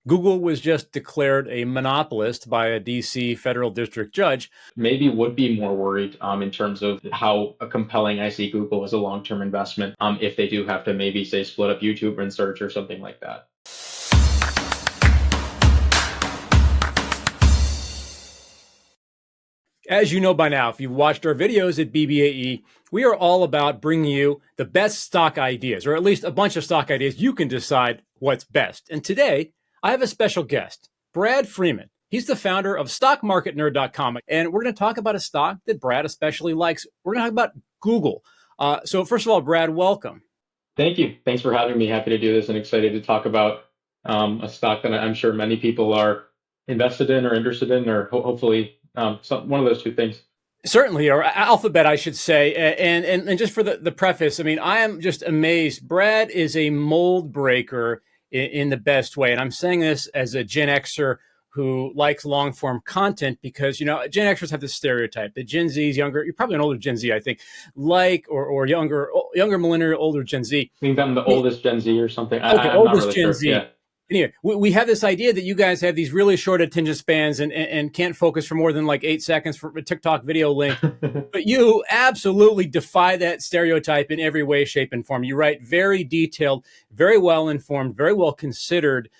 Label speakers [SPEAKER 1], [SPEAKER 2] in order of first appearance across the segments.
[SPEAKER 1] Google was just declared a monopolist by a DC federal district judge.
[SPEAKER 2] Maybe would be more worried in terms of how compelling I see Google as a long-term investment if they do have to maybe say split up YouTube and search or something like that.
[SPEAKER 1] As you know by now, if you've watched our videos at BBAE, we are all about bringing you the best stock ideas, or at least a bunch of stock ideas. You can decide what's best. And today, I have a special guest, Brad Freeman. He's the founder of StockMarketNerd.com, and we're going to talk about a stock that Brad especially likes. We're going to talk about Google. So first of all, Brad, welcome.
[SPEAKER 2] Thank you. Thanks for having me. Happy to do this and excited to talk about a stock that I'm sure many people are invested in or interested in, or hopefully one of those two things.
[SPEAKER 1] Certainly, or Alphabet, I should say. And just for the preface, I mean, I am just amazed. Brad is a mold breaker in the best way. And I'm saying this as a Gen Xer who likes long form content because, Gen Xers have this stereotype that Gen Z is younger. You're probably an older Gen Z, I think, or younger millennial, older Gen Z.
[SPEAKER 2] I think I'm the oldest Gen Z or something.
[SPEAKER 1] Okay,
[SPEAKER 2] I'm
[SPEAKER 1] oldest
[SPEAKER 2] really
[SPEAKER 1] Gen
[SPEAKER 2] sure.
[SPEAKER 1] Z.
[SPEAKER 2] Yeah.
[SPEAKER 1] Anyway, we have this idea that you guys have these really short attention spans and can't focus for more than like 8 seconds for a TikTok video link. But you absolutely defy that stereotype in every way, shape, and form. You write very detailed, very well informed, very well considered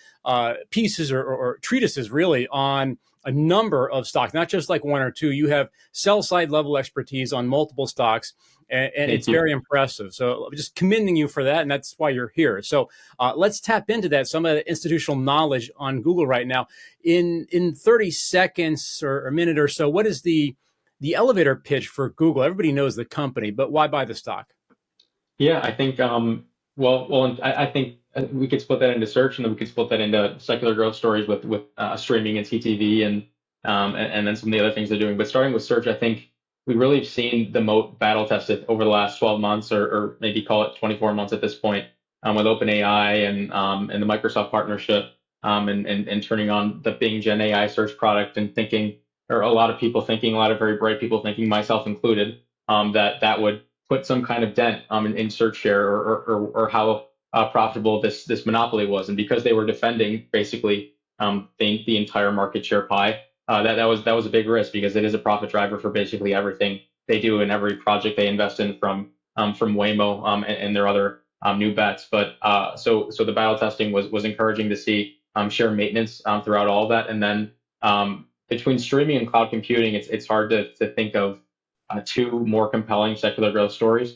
[SPEAKER 1] pieces or treatises really on a number of stocks, not just like one or two. You have sell side level expertise on multiple stocks. And it's very impressive. So I'm just commending you for that. And that's why you're here. So let's tap into that, some of the institutional knowledge on Google right now. In 30 seconds or a minute or so, what is the elevator pitch for Google? Everybody knows the company, but why buy the stock?
[SPEAKER 2] Yeah, I think, I think we could split that into search, and then we could split that into secular growth stories with streaming and CTV and then some of the other things they're doing. But starting with search, I think we really have seen the moat battle tested over the last 12 months, or maybe call it 24 months at this point, with OpenAI and the Microsoft partnership, and turning on the Bing Gen AI search product and thinking, or a lot of people thinking, a lot of very bright people thinking, myself included, that would put some kind of dent in search share or how profitable this monopoly was. And because they were defending basically the entire market share pie, that was a big risk because it is a profit driver for basically everything they do and every project they invest in, from Waymo and their other new bets. But so the battle testing was encouraging to see share maintenance throughout all of that. And then between streaming and cloud computing, it's hard to think of two more compelling secular growth stories.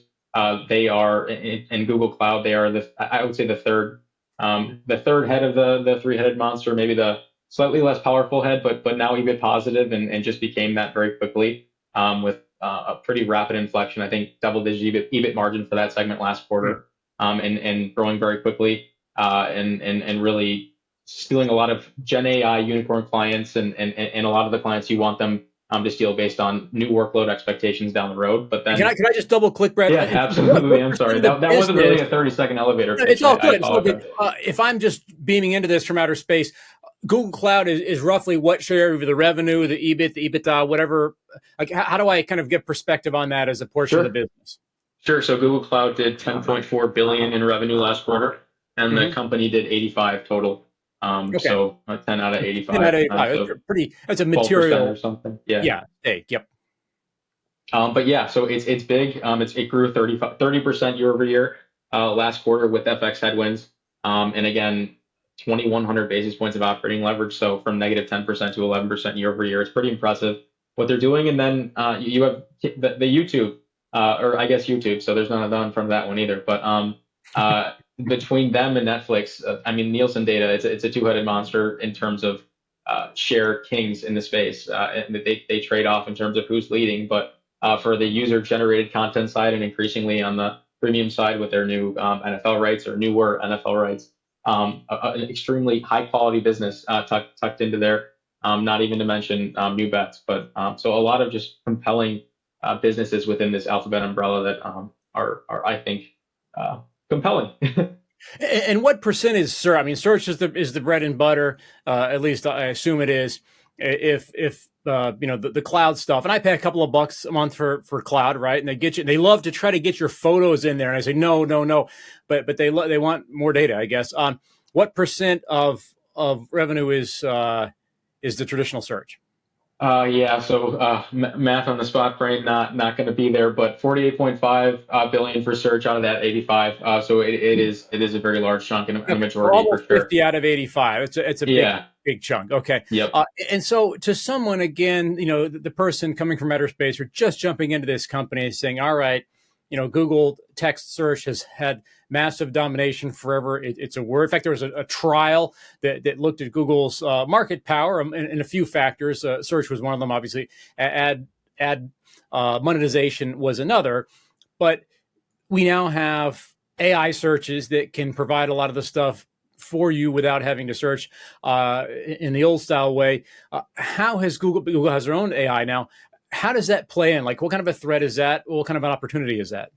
[SPEAKER 2] They are in Google Cloud. They are I would say the third head of the three-headed monster, maybe the slightly less powerful head, but now EBIT positive and just became that very quickly with a pretty rapid inflection. I think double-digit EBIT margin for that segment last quarter, and growing very quickly, and really stealing a lot of Gen AI unicorn clients and a lot of the clients you want them to steal based on new workload expectations down the road. But then
[SPEAKER 1] can I just double click, Brad?
[SPEAKER 2] Yeah, absolutely. I'm sorry. That wasn't really a 30-second elevator pitch.
[SPEAKER 1] It's all good. It's all good. If I'm just beaming into this from outer space, Google Cloud is roughly what share of the revenue, the EBIT, the EBITDA, whatever. Like, how do I kind of get perspective on that as a portion of the business?
[SPEAKER 2] Sure. So Google Cloud did 10.4 billion in revenue last quarter, and the company did 85 total. So 10 out of 85.
[SPEAKER 1] 10 out of 85. That's a material
[SPEAKER 2] or something. Yeah.
[SPEAKER 1] Yeah. Hey, yep.
[SPEAKER 2] But yeah, so it's big. It grew 30% year over year last quarter with FX headwinds, and again, 2,100 basis points of operating leverage. So from negative 10% to 11% year over year, it's pretty impressive what they're doing. And then you have the YouTube, or I guess YouTube. So there's none in front of that one either. But between them and Netflix, I mean, Nielsen data, it's a two-headed monster in terms of share kings in the space. And they trade off in terms of who's leading. But for the user-generated content side, and increasingly on the premium side with their new NFL rights or newer NFL rights, an extremely high quality business tucked into there, not even to mention new bets. But so a lot of just compelling businesses within this Alphabet umbrella that are I think compelling.
[SPEAKER 1] And what percent is search? I mean, search is the bread and butter. At least I assume it is. If the cloud stuff, and I pay a couple of bucks a month for cloud, right? And they love to try to get your photos in there, and I say no, but they want more data, I guess. What percent of of revenue is the traditional search?
[SPEAKER 2] Yeah, so math on the spot brain, not going to be there, but 48.5 billion for search out of that 85. So it is a very large chunk and a
[SPEAKER 1] Okay, so
[SPEAKER 2] majority for
[SPEAKER 1] almost
[SPEAKER 2] sure.
[SPEAKER 1] 50 out of 85. It's a
[SPEAKER 2] Yeah.
[SPEAKER 1] big chunk. Okay.
[SPEAKER 2] Yep.
[SPEAKER 1] And so to someone, again, the person coming from outer space or just jumping into this company and saying, all right, Google text search has had massive domination forever. It's a word. In fact, there was a trial that looked at Google's market power and a few factors. Search was one of them, obviously. Ad monetization was another. But we now have AI searches that can provide a lot of the stuff for you without having to search in the old style way. How has Google has their own AI now? How does that play in? Like, what kind of a threat is that? What kind of an opportunity is that?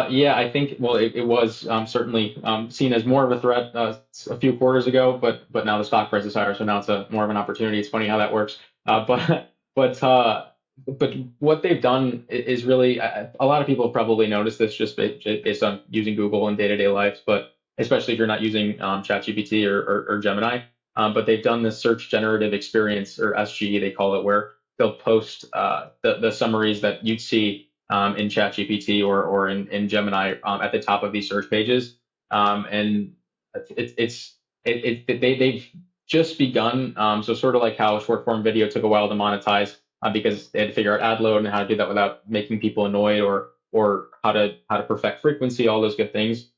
[SPEAKER 2] Yeah, I think, well, it was certainly seen as more of a threat a few quarters ago, but now the stock price is higher, so now it's more of an opportunity. It's funny how that works. But but what they've done is really, a lot of people have probably noticed this just based on using Google in day-to-day lives, but especially if you're not using ChatGPT or Gemini. But they've done this search generative experience, or SGE they call it, where they'll post the summaries that you'd see in ChatGPT or in Gemini at the top of these search pages. And they've just begun. So sort of like how short form video took a while to monetize because they had to figure out ad load and how to do that without making people annoyed, or how to perfect frequency, all those good things.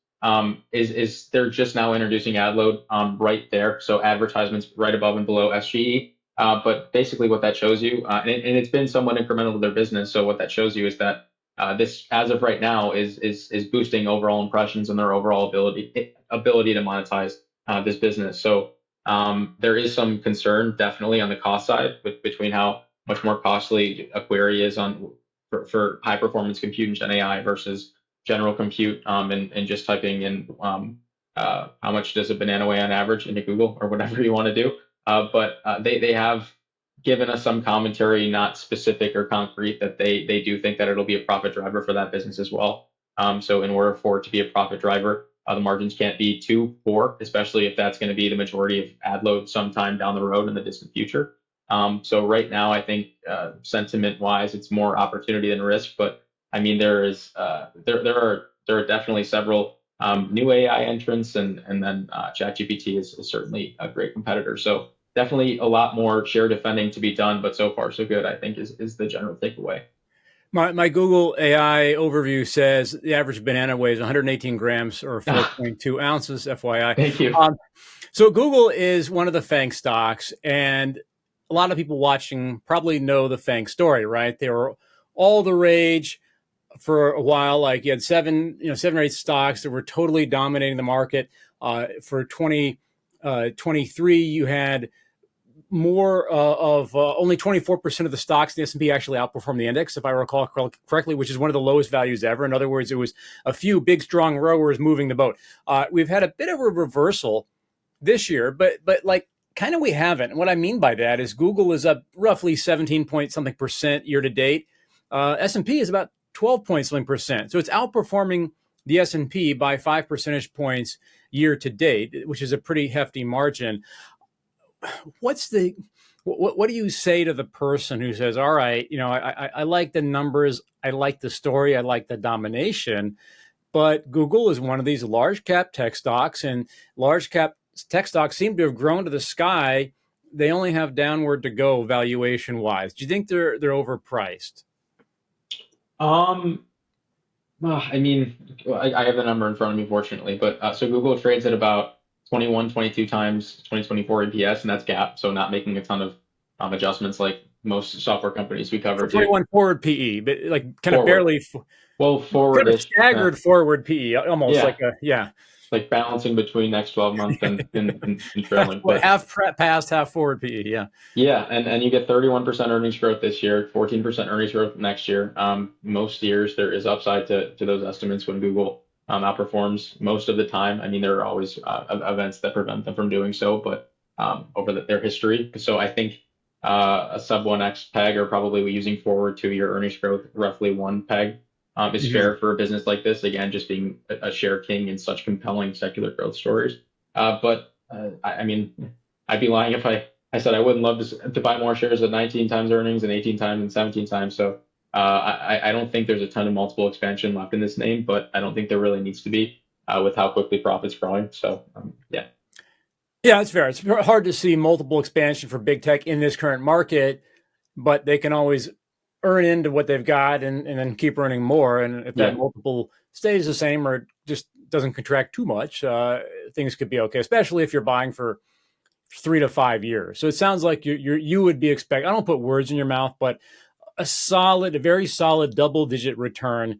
[SPEAKER 2] Is they're just now introducing ad load right there, so advertisements right above and below SGE. But basically, what that shows you, and it's been somewhat incremental to their business. So what that shows you is that this, as of right now, is boosting overall impressions and their overall ability to monetize this business. So there is some concern, definitely, on the cost side, between how much more costly a query is for high performance compute and Gen AI versus general compute, and just typing in how much does a banana weigh on average into Google or whatever you want to do. But they have given us some commentary, not specific or concrete, that they do think that it'll be a profit driver for that business as well. So in order for it to be a profit driver, the margins can't be too poor, especially if that's going to be the majority of ad load sometime down the road in the distant future. So right now, I think sentiment wise, it's more opportunity than risk. But I mean, there are definitely several new AI entrants, and then ChatGPT is certainly a great competitor. So definitely a lot more share defending to be done, but so far so good, I think, is the general takeaway.
[SPEAKER 1] My Google AI overview says the average banana weighs 118 grams or 4.2 ounces, FYI.
[SPEAKER 2] Thank you.
[SPEAKER 1] So Google is one of the FANG stocks, and a lot of people watching probably know the FANG story, right? They were all the rage for a while. Like, you had seven or eight stocks that were totally dominating the market. For 2023, you had more of only 24% of the stocks in the S&P actually outperformed the index, if I recall correctly, which is one of the lowest values ever. In other words, it was a few big, strong rowers moving the boat. We've had a bit of a reversal this year, but like, kind of we haven't. And what I mean by that is Google is up roughly 17 point something percent year to date. S&P is about 12 point something percent. So it's outperforming the S&P by 5 percentage points year to date, which is a pretty hefty margin. What do you say to the person who says, all right, I like the numbers, I like the story, I like the domination, but Google is one of these large cap tech stocks, and large cap tech stocks seem to have grown to the sky. They only have downward to go valuation wise. Do you think they're overpriced?
[SPEAKER 2] Um, I mean, I have the number in front of me, fortunately, but so Google trades at about 21, 22 times 2024 EPS, and that's GAAP, so not making a ton of adjustments like most software companies we cover
[SPEAKER 1] For
[SPEAKER 2] do.
[SPEAKER 1] 21 forward PE, but like kind of
[SPEAKER 2] Forward.
[SPEAKER 1] barely,
[SPEAKER 2] Well,
[SPEAKER 1] kind of
[SPEAKER 2] forward-ish.
[SPEAKER 1] staggered forward PE, almost
[SPEAKER 2] Yeah,
[SPEAKER 1] like a, yeah.
[SPEAKER 2] like balancing between next 12 month and trailing.
[SPEAKER 1] Well,
[SPEAKER 2] But
[SPEAKER 1] half past, half forward PE, yeah.
[SPEAKER 2] yeah, and you get 31% earnings growth this year, 14% earnings growth next year. Most years there is upside to those estimates when Google outperforms most of the time. I mean, there are always events that prevent them from doing so, but over their history. So I think a sub 1x peg, or probably using forward 2 year earnings growth, roughly one peg, is
[SPEAKER 1] Mhm.
[SPEAKER 2] fair for a business like this. Again, just being a share king in such compelling secular growth stories. But I mean, I'd be lying if I said I wouldn't love to buy more shares at 19 times earnings and 18 times and 17 times. So I don't think there's a ton of multiple expansion left in this name, but I don't think there really needs to be with how quickly profit's growing. So yeah.
[SPEAKER 1] Yeah, it's fair. It's hard to see multiple expansion for big tech in this current market, but they can always earn into what they've got and then keep earning more. And if that
[SPEAKER 2] Yeah.
[SPEAKER 1] multiple stays the same or just doesn't contract too much, things could be okay, especially if you're buying for 3 to 5 years. So it sounds like you would be expect. I don't put words in your mouth, but a very solid double-digit return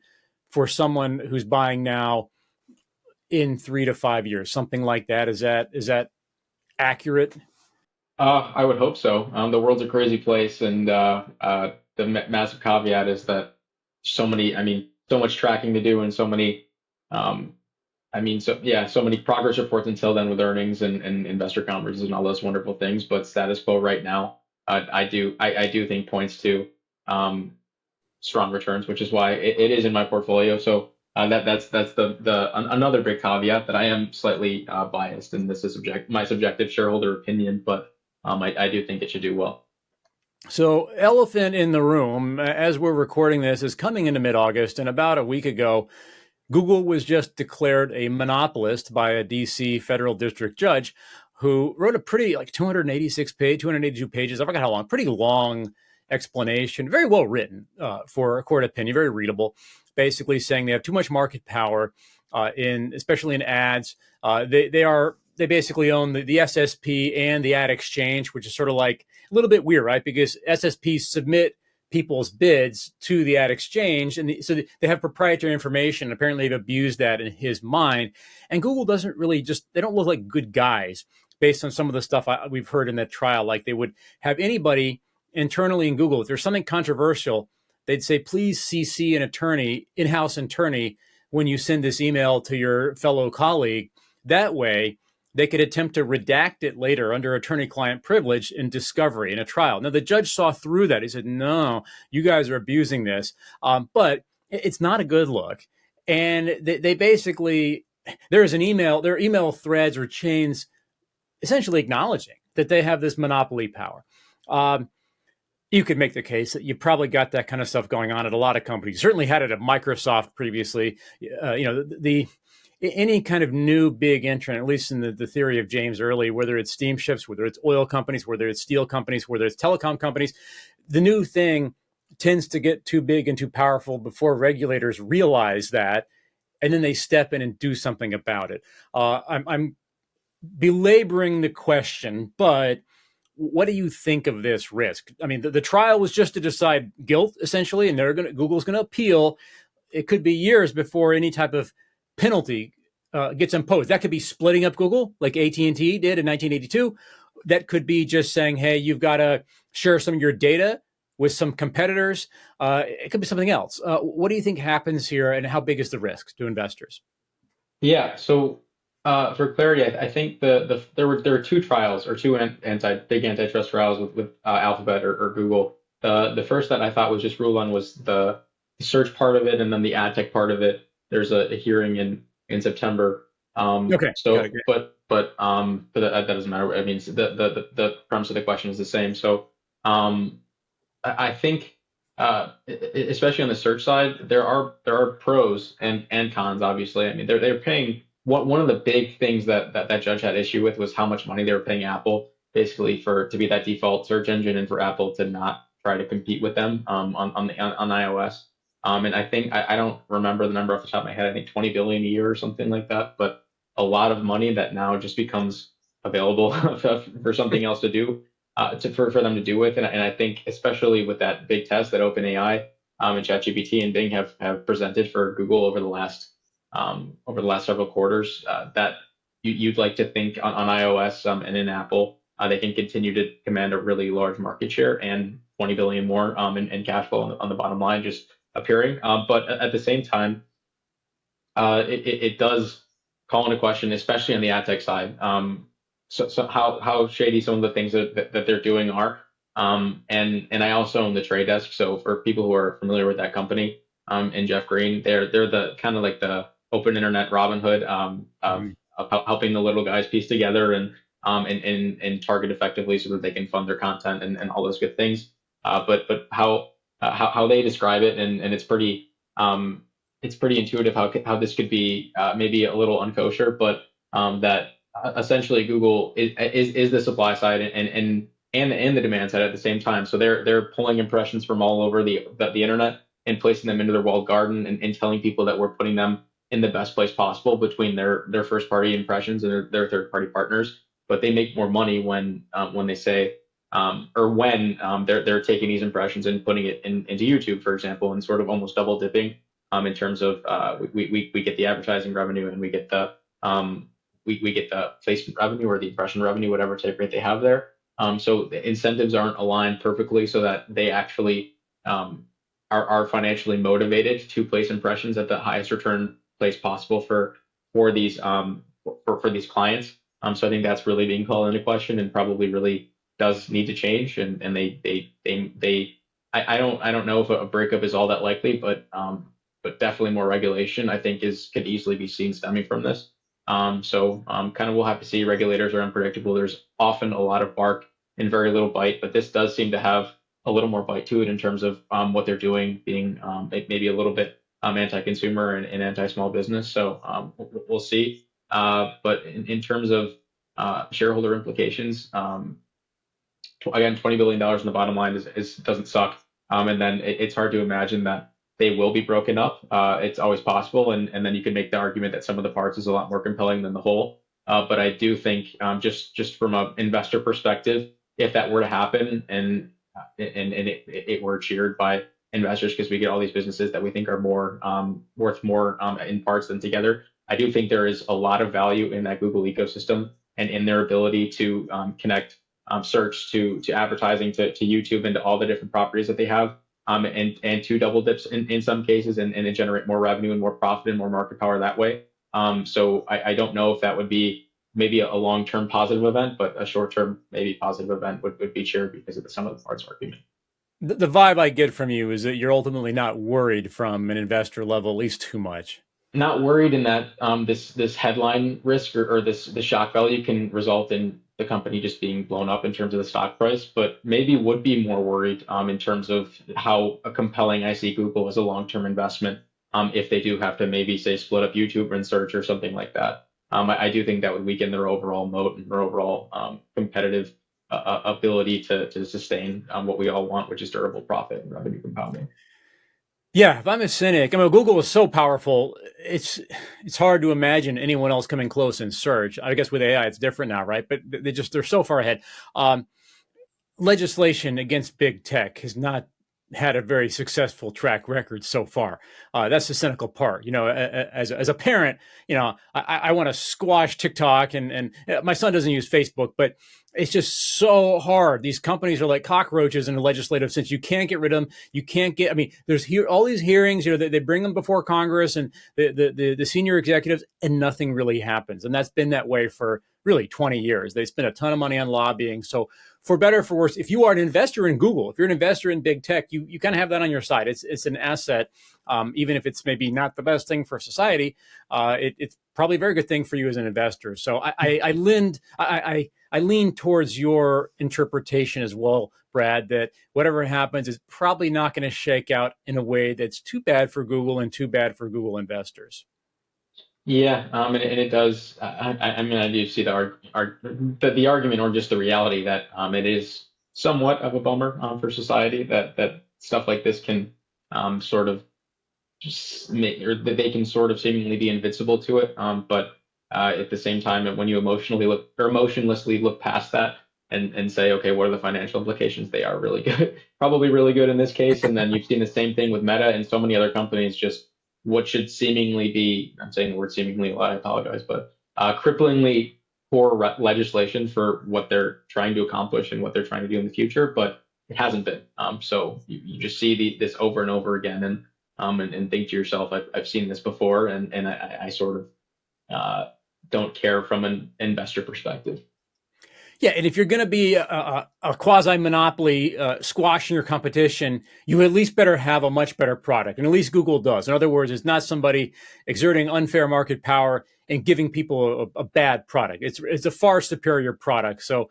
[SPEAKER 1] for someone who's buying now in 3 to 5 years, something like that. Is that accurate?
[SPEAKER 2] I would hope so. The world's a crazy place, and the massive caveat is that so many, I mean, so much tracking to do, and so many, um, I mean, so yeah, so many progress reports until then with earnings and investor conferences and all those wonderful things. But status quo right now, I do think points to um, strong returns, which is why it is in my portfolio. So that's another big caveat that I am slightly biased, and this is my subjective shareholder opinion, but I do think it should do well.
[SPEAKER 1] So, elephant in the room, as we're recording this, is coming into mid-August, and about a week ago, Google was just declared a monopolist by a DC federal district judge who wrote a pretty, like, 282 pages, I forgot how long, pretty long explanation, very well written for a court opinion, very readable, basically saying they have too much market power especially in ads. They basically own the SSP and the ad exchange, which is sort of like a little bit weird, right? Because SSPs submit people's bids to the ad exchange, and so they have proprietary information. Apparently, they've abused that in his mind. And Google doesn't really they don't look like good guys based on some of the stuff we've heard in that trial. Like they would have anybody internally in Google, if there's something controversial, they'd say, please CC an attorney, in-house attorney, when you send this email to your fellow colleague. That way, they could attempt to redact it later under attorney-client privilege in discovery in a trial. Now, the judge saw through that. He said, no, you guys are abusing this. But it's not a good look. And they basically, there are email threads or chains essentially acknowledging that they have this monopoly power. You could make the case that you probably got that kind of stuff going on at a lot of companies. You certainly had it at Microsoft previously. Any kind of new big entrant, at least in the theory of James Early, whether it's steamships, whether it's oil companies, whether it's steel companies, whether it's telecom companies, the new thing tends to get too big and too powerful before regulators realize that, and then they step in and do something about it. I'm belaboring the question, but what do you think of this risk? I mean, the trial was just to decide guilt, essentially, and Google's going to appeal. It could be years before any type of penalty gets imposed. That could be splitting up Google, like AT&T did in 1982. That could be just saying, hey, you've got to share some of your data with some competitors. It could be something else. What do you think happens here, and how big is the risk to investors?
[SPEAKER 2] Yeah. So for clarity, I think there were two trials or two big antitrust trials with Alphabet or Google. The first that I thought was just ruled on was the search part of it, and then the ad tech part of it. There's a hearing in September.
[SPEAKER 1] Okay.
[SPEAKER 2] So, but that doesn't matter. I mean, the premise of the question is the same. So, I think, especially on the search side, there are pros and cons. Obviously, I mean, they're paying. One of the big things that judge had issue with was how much money they were paying Apple, basically to be that default search engine, and for Apple to not try to compete with them on iOS. And I think I don't remember the number off the top of my head. I think 20 billion a year or something like that. But a lot of money that now just becomes available for something else to do, for them to do with. And I think especially with that big test that OpenAI and ChatGPT and Bing have presented for Google over the last several quarters, that you'd like to think on iOS and in Apple, they can continue to command a really large market share and 20 billion more in cash flow on the bottom line just appearing. But at the same time, it does call into question, especially on the ad tech side, so how shady some of the things that they're doing are. And I also own the trade desk. So for people who are familiar with that company, and Jeff Green, they're the kind of like the open internet Robin Hood helping the little guys piece together and target effectively so that they can fund their content and all those good things. But how they describe it, and it's pretty intuitive how this could be maybe a little unkosher, but that essentially Google is the supply side and the demand side at the same time. So they're pulling impressions from all over the internet and placing them into their walled garden and telling people that we're putting them in the best place possible between their first party impressions and their third party partners. But they make more money when they say or when they're taking these impressions and putting it into YouTube, for example, and sort of almost double dipping in terms of we get the advertising revenue and we get the placement revenue or the impression revenue, whatever take rate they have there. So the incentives aren't aligned perfectly so that they actually are financially motivated to place impressions at the highest return place possible for these for these clients. So I think that's really being called into question and probably really does need to change. And I don't know if a breakup is all that likely, but definitely more regulation I think could easily be seen stemming from this. So kind of we'll have to see. Regulators are unpredictable. There's often a lot of bark and very little bite, but this does seem to have a little more bite to it in terms of what they're doing, being maybe a little bit anti-consumer and anti-small business. So we'll see. But in terms of shareholder implications, again, $20 billion in the bottom line doesn't suck. And then it's hard to imagine that they will be broken up. It's always possible. And then you can make the argument that some of the parts is a lot more compelling than the whole. But I do think just from an investor perspective, if that were to happen and it were cheered by investors because we get all these businesses that we think are more worth more in parts than together, I do think there is a lot of value in that Google ecosystem and in their ability to connect search to advertising to YouTube and to all the different properties that they have. And to double dips in some cases and to generate more revenue and more profit and more market power that way. So I don't know if that would be maybe a long-term positive event, but a short-term maybe positive event would be cheered because of the sum of the parts argument.
[SPEAKER 1] The vibe I get from you is that you're ultimately not worried from an investor level, at least too much.
[SPEAKER 2] Not worried in that this headline risk or the shock value can result in the company just being blown up in terms of the stock price, but maybe would be more worried in terms of how compelling I see Google as a long-term investment if they do have to maybe say split up YouTube and search or something like that. I do think that would weaken their overall moat and their overall competitive ability to sustain what we all want, which is durable profit and revenue compounding.
[SPEAKER 1] Yeah, if I'm a cynic, I mean, Google is so powerful. It's hard to imagine anyone else coming close in search. I guess with AI, it's different now, right? But they're so far ahead. Legislation against big tech has not had a very successful track record so far. That's the cynical part. You know, as a parent, you know, I want to squash TikTok and my son doesn't use Facebook, but it's just so hard. These companies are like cockroaches in the legislative sense. You can't get rid of them. You can't get, I mean, there's all these hearings, you know, they bring them before Congress and the senior executives and nothing really happens. And that's been that way for really 20 years. They spend a ton of money on lobbying. So for better or for worse, if you are an investor in Google, if you're an investor in big tech, you kind of have that on your side. It's an asset, even if it's maybe not the best thing for society. It's probably a very good thing for you as an investor. So I lean towards your interpretation as well, Brad, that whatever happens is probably not going to shake out in a way that's too bad for Google and too bad for Google investors.
[SPEAKER 2] Yeah, and it does. I mean, I do see the argument or just the reality that it is somewhat of a bummer for society that stuff like this can sort of just make, or that they can sort of seemingly be invincible to it. But at the same time, when you emotionlessly look past that and say, okay, what are the financial implications? They are really good, probably really good in this case. And then you've seen the same thing with Meta and so many other companies just what should seemingly be, I'm saying the word seemingly a lot, I apologize, but cripplingly poor legislation for what they're trying to accomplish and what they're trying to do in the future, but it hasn't been. So you just see this over and over again and think to yourself, I've seen this before, and I sort of don't care from an investor perspective.
[SPEAKER 1] Yeah, and if you're going to be a quasi-monopoly squashing your competition, you at least better have a much better product, and at least Google does. In other words, it's not somebody exerting unfair market power and giving people a bad product. It's a far superior product. So,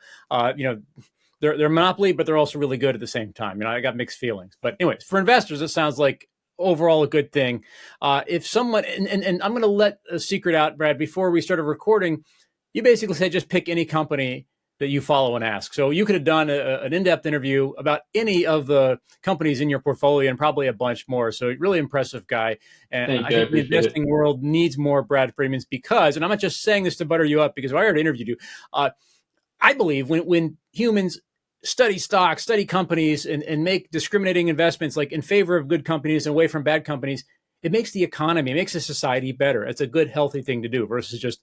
[SPEAKER 1] they're a monopoly, but they're also really good at the same time. I got mixed feelings. But anyways, for investors, it sounds like overall a good thing. If someone, and I'm going to let a secret out, Brad, before we started recording, you basically said just pick any company that you follow and ask. So you could have done an in-depth interview about any of the companies in your portfolio and probably a bunch more. So really impressive guy. And
[SPEAKER 2] Thank
[SPEAKER 1] I
[SPEAKER 2] you. I
[SPEAKER 1] think the
[SPEAKER 2] appreciate it.
[SPEAKER 1] investing world needs more Brad Freemans because, and I'm not just saying this to butter you up because I already interviewed you. I believe when humans study stocks, study companies, and make discriminating investments like in favor of good companies and away from bad companies, it makes the economy, it makes the society better. It's a good, healthy thing to do versus just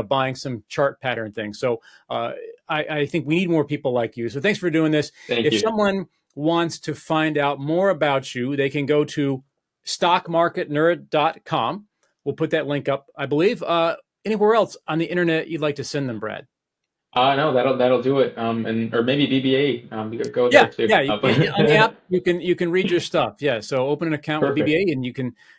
[SPEAKER 1] buying some chart pattern thing. So I think we need more people like you. So thanks for doing this.
[SPEAKER 2] Thank
[SPEAKER 1] If
[SPEAKER 2] you.
[SPEAKER 1] someone wants to find out more about you, they can go to stockmarketnerd.com. We'll put that link up, I believe. Anywhere else on the internet you'd like to send them, Brad?
[SPEAKER 2] No, that'll do it. Or maybe BBA. You could go there
[SPEAKER 1] Yeah,
[SPEAKER 2] too.
[SPEAKER 1] yeah. On the app, you can read your stuff. Yeah, so open an account with
[SPEAKER 2] Perfect.
[SPEAKER 1] BBA, and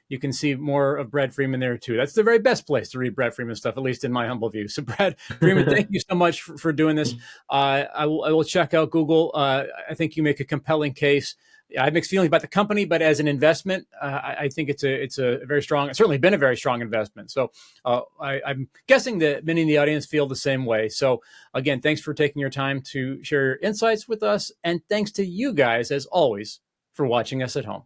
[SPEAKER 1] you can see more of Brad Freeman there too. That's the very best place to read Brad Freeman stuff, at least in my humble view. So, Brad Freeman, thank you so much for doing this. I will check out Google. I think you make a compelling case. I have mixed feelings about the company, but as an investment, I think it's a very strong. It's certainly been a very strong investment. So I'm guessing that many in the audience feel the same way. So again, thanks for taking your time to share your insights with us, and thanks to you guys as always for watching us at home.